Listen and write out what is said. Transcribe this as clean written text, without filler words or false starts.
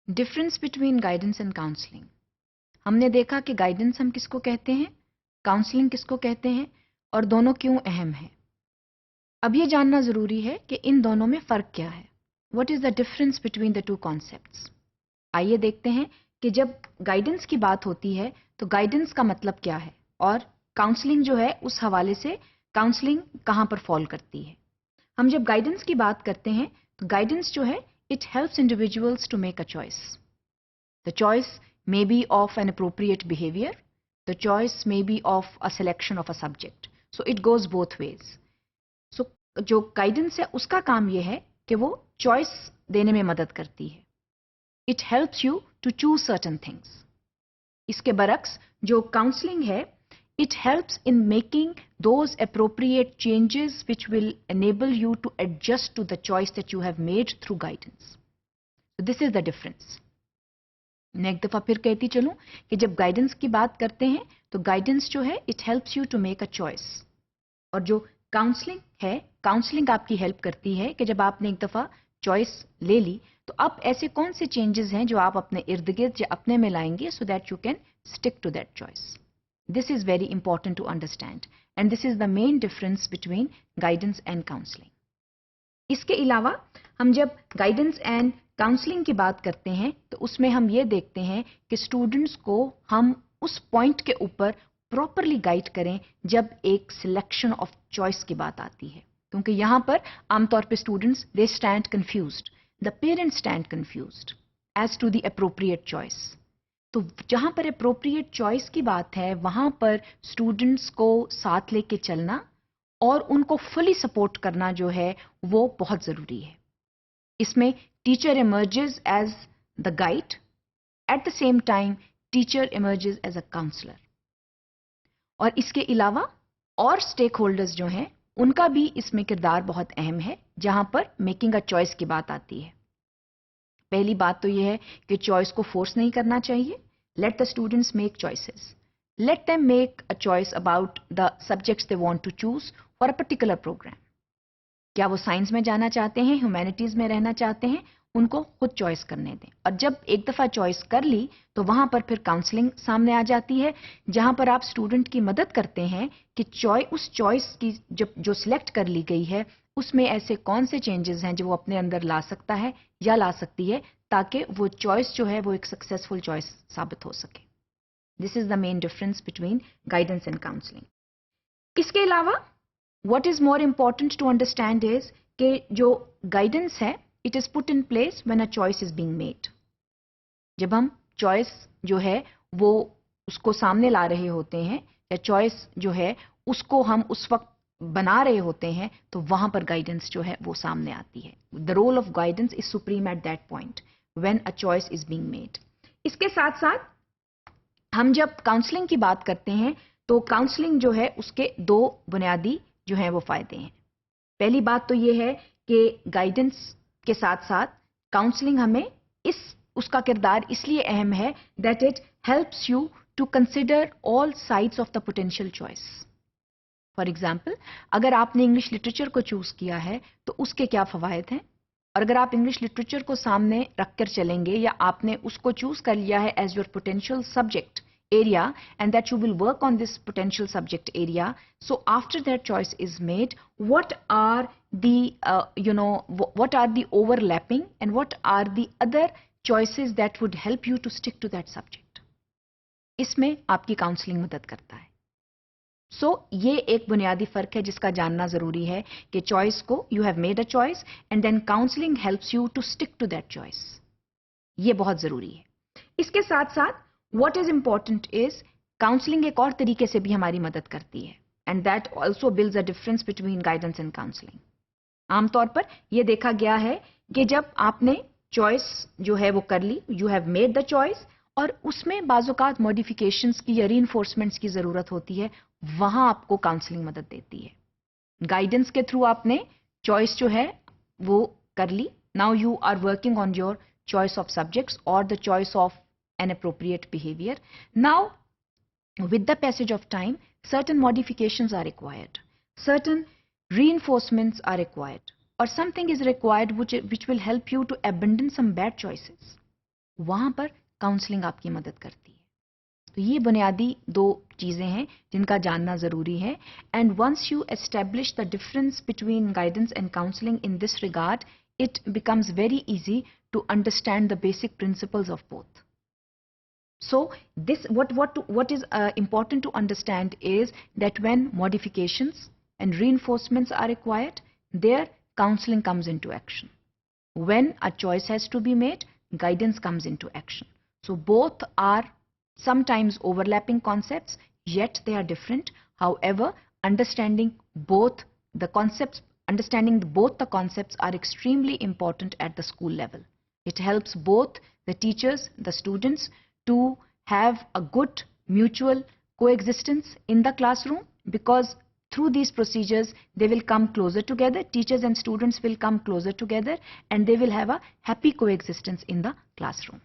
Difference between guidance and counselling. हमने देखा कि गाइडेंस हम किसको कहते हैं, काउंसलिंग किसको कहते हैं और दोनों क्यों अहम है. अब ये जानना जरूरी है कि इन दोनों में फर्क क्या है. What is the difference between the two concepts. आइए देखते हैं कि जब गाइडेंस की बात होती है तो गाइडेंस का मतलब क्या है और काउंसलिंग जो है उस हवाले से काउंसलिंग कहां पर फॉल करती है. हम जब गाइडेंस की बात करते हैं तो गाइडेंस जो है it helps individuals to make a choice. The choice may be of an appropriate behavior, the choice may be of a selection of a subject. So it goes both ways. So जो guidance है उसका काम ये है कि वो choice देने में मदद करती है. It helps you to choose certain things. इसके बरक्स जो counseling है it helps in making those appropriate changes which will enable you to adjust to the choice that you have made through guidance. So this is the difference. मैं एक दफा फिर कहती चलूं कि जब गाइडेंस की बात करते हैं तो गाइडेंस जो है it helps you to make a choice और जो काउंसलिंग है काउंसलिंग आपकी हेल्प करती है कि जब आपने एक दफा चॉइस ले ली तो अब ऐसे कौन से चेंजेस हैं जो आप अपने इर्द गिर्द या अपने में लाएंगे so that you can stick to that choice. This is very important to understand and this is the main difference between guidance and counselling. इसके अलावा हम जब गाइडेंस एंड काउंसलिंग की बात करते हैं तो उसमें हम ये देखते हैं कि स्टूडेंट्स को हम उस पॉइंट के ऊपर प्रॉपरली गाइड करें जब एक सिलेक्शन ऑफ चॉइस की बात आती है, क्योंकि यहां पर आमतौर पे students they stand confused, the parents stand confused as to the appropriate choice. तो जहां पर अप्रोप्रिएट चॉइस की बात है वहां पर स्टूडेंट्स को साथ लेके चलना और उनको फुली सपोर्ट करना जो है वो बहुत जरूरी है. इसमें teacher emerges as the guide, at the same time teacher emerges as a counselor. और इसके अलावा और स्टेक होल्डर्स जो हैं उनका भी इसमें किरदार बहुत अहम है जहां पर मेकिंग अ चॉइस की बात आती है. पहली बात तो यह है कि चॉइस को फोर्स नहीं करना चाहिए. Let the students make choices. Let them make a choice about the subjects they want to choose for a particular programme. क्या वो साइंस में जाना चाहते हैं, ह्यूमैनिटीज में रहना चाहते हैं, उनको खुद चॉइस करने दें. और जब एक दफा चॉइस कर ली तो वहां पर फिर काउंसलिंग सामने आ जाती है जहां पर आप स्टूडेंट की मदद करते हैं कि उस चॉइस की जो सिलेक्ट कर ली गई है उसमें ऐसे कौन से चेंजेस हैं जो वो अपने अंदर ला सकता है या ला सकती है ताकि वो चॉइस जो है वो एक सक्सेसफुल चॉइस साबित हो सके. This is the main difference between guidance and counselling. इसके अलावा what is more important to understand is कि जो guidance है it is put in place when a choice is being made. जब हम choice जो है वो उसको सामने ला रहे होते हैं या choice जो है उसको हम उस वक्त बना रहे होते हैं तो वहां पर guidance जो है वो सामने आती है. The role of guidance is supreme at that point when a choice is being made. इसके साथ साथ हम जब काउंसलिंग की बात करते हैं तो काउंसलिंग जो है उसके दो बुनियादी जो हैं वो फायदे हैं. पहली बात तो ये है कि गाइडेंस के साथ साथ काउंसलिंग हमें उसका किरदार इसलिए अहम है that it helps you to consider all sides of the potential choice. For example अगर आपने इंग्लिश लिटरेचर को चूज किया है तो उसके क्या फवायद हैं और अगर आप इंग्लिश लिटरेचर को सामने रखकर चलेंगे या आपने उसको चूज कर लिया है as your potential subject area and that you will work on this potential subject area, so after that choice is made what are the what are the overlapping and what are the other choices that would help you to stick to that subject. इसमें आपकी counselling मदद करता है. ये एक बुनियादी फर्क है जिसका जानना जरूरी है कि चॉइस को you have made a choice and then counselling helps you to stick to that choice. ये बहुत जरूरी है. इसके साथ साथ what is important is counseling एक और तरीके से भी हमारी मदद करती है and that also builds a difference between guidance and counseling. आमतौर पर यह देखा गया है कि जब आपने चॉइस जो है वो कर ली, you have made the choice और उसमें बाज़-औक़ात मॉडिफिकेशंस की या रीइंफोर्समेंट्स की जरूरत होती है, वहां आपको काउंसलिंग मदद देती है. गाइडेंस के थ्रू आपने चॉइस जो है वो कर ली, now you are working on your choice of subjects और the choice of an appropriate behavior. Now, with the passage of time, certain modifications are required. Certain reinforcements are required. Or something is required which will help you to abandon some bad choices. وہاں پر counselling آپ کی مدد کرتی ہے. تو یہ بنیادی دو چیزیں ہیں جن کا جاننا ضروری ہے. And once you establish the difference between guidance and counselling in this regard, it becomes very easy to understand the basic principles of both. So this what is important to understand is that when modifications and reinforcements are required, there counseling comes into action. When a choice has to be made, guidance comes into action. So both are sometimes overlapping concepts, yet they are different. However, understanding both the concepts are extremely important at the school level. It helps both the teachers, the students, to have a good mutual coexistence in the classroom, because through these procedures they will come closer together, teachers and students will come closer together, and they will have a happy coexistence in the classroom.